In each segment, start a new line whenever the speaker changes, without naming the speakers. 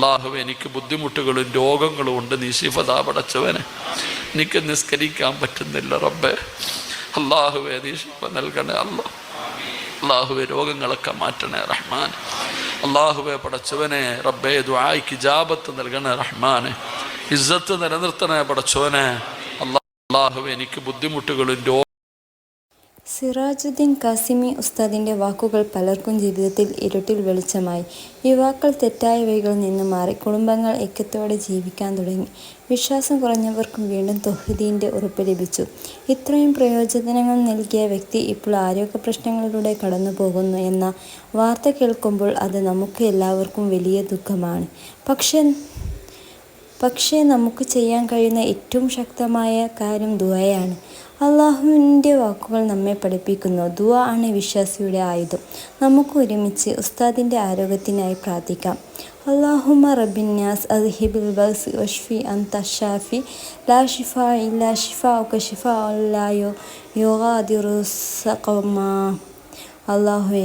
അല്ലാഹുവേ എനിക്ക് ബുദ്ധിമുട്ടുകളും രോഗങ്ങളും ഉണ്ട്, നീ ശിഫതാ പടച്ചവനെ. എനിക്ക് നിസ്കരിക്കാൻ പറ്റുന്നില്ല റബ്ബേ, അല്ലാഹുവേ നീ ശിഫ നൽകണേ അല്ലാഹുവേ രോഗങ്ങളൊക്കെ മാറ്റണേ റഹ്മാൻ. അല്ലാഹുവേ പടച്ചവനെ റബ്ബേ ദുആയ്ക്ക് ഇജാബത്ത് നൽകണേ റഹ്മാനെ, ഇസ്സത്ത് നിലനിർത്തണേ പടച്ചവനെ. അല്ലാഹുവേ എനിക്ക് ബുദ്ധിമുട്ടുകളും
സിറാജുദ്ദീൻ കാസിമി ഉസ്താദിൻ്റെ വാക്കുകൾ പലർക്കും ജീവിതത്തിൽ ഇരുട്ടിൽ വെളിച്ചമായി. യുവാക്കൾ തെറ്റായ വഴികളിൽ നിന്ന് മാറി കുടുംബങ്ങൾ ഐക്യത്തോടെ ജീവിക്കാൻ തുടങ്ങി. വിശ്വാസം കുറഞ്ഞവർക്കും വീണ്ടും തൗഹീദിൻ്റെ ഉറപ്പ് ലഭിച്ചു. ഇത്രയും പ്രയോജനങ്ങൾ നൽകിയ വ്യക്തി ഇപ്പോൾ ആരോഗ്യ പ്രശ്നങ്ങളിലൂടെ കടന്നു പോകുന്നു എന്ന വാർത്ത കേൾക്കുമ്പോൾ അത് നമുക്ക് എല്ലാവർക്കും വലിയ ദുഃഖമാണ്. പക്ഷേ നമുക്ക് ചെയ്യാൻ കഴിയുന്ന ഏറ്റവും ശക്തമായ കാര്യം ദുആയാണ്. അള്ളാഹുവിൻ്റെ വാക്കുകൾ നമ്മെ പഠിപ്പിക്കുന്നു, ദുആ ആണ് വിശ്വാസിയുടെ ആയുധം. നമുക്ക് ഒരുമിച്ച് ഉസ്താദിൻ്റെ ആരോഗ്യത്തിനായി പ്രാർത്ഥിക്കാം. അല്ലാഹുമ്മ റബ്ബിന്നാസ് അദ്ഹിബിൽ ബഅസ് വഷ്ഫി അൻത ഷാഫി ലാ ശിഫാ ഇല്ലാ ശിഫാഉക ശിഫാഉൻ ലാ യുഗാദിറു സഖമാ. അല്ലാഹുവേ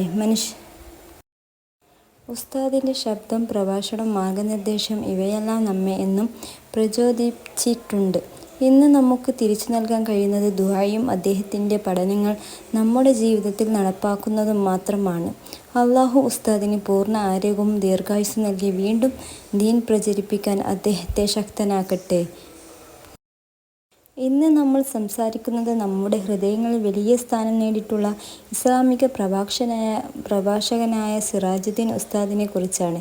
ഉസ്താദിൻ്റെ ശബ്ദം, പ്രഭാഷണം, മാർഗനിർദ്ദേശം ഇവയെല്ലാം നമ്മെ എന്നും പ്രചോദിപ്പിച്ചിട്ടുണ്ട്. ഇന്ന് നമുക്ക് തിരിച്ചു നൽകാൻ കഴിയുന്നത് ദുആയും അദ്ദേഹത്തിൻ്റെ പഠനങ്ങൾ നമ്മുടെ ജീവിതത്തിൽ നടപ്പാക്കുന്നതും മാത്രമാണ്. അല്ലാഹു ഉസ്താദിന് പൂർണ്ണ ആരോഗ്യവും ദീർഘായുസ്സും നൽകി വീണ്ടും ദീൻ പ്രചരിപ്പിക്കാൻ അദ്ദേഹത്തെ ശക്തനാക്കട്ടെ. ഇന്ന് നമ്മൾ സംസാരിക്കുന്നത് നമ്മുടെ ഹൃദയങ്ങളിൽ വലിയ സ്ഥാനം നേടിയിട്ടുള്ള ഇസ്ലാമിക പ്രഭാഷകനായ സിറാജുദ്ദീൻ ഉസ്താദിനെ കുറിച്ചാണ്.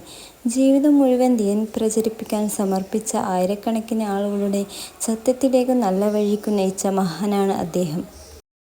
ജീവിതം മുഴുവൻ ദീൻ പ്രചരിപ്പിക്കാൻ സമർപ്പിച്ച ആയിരക്കണക്കിന് ആളുകളുടെ സത്യത്തിലേക്കും നല്ല വഴിക്കും നയിച്ച മഹാനാണ് അദ്ദേഹം.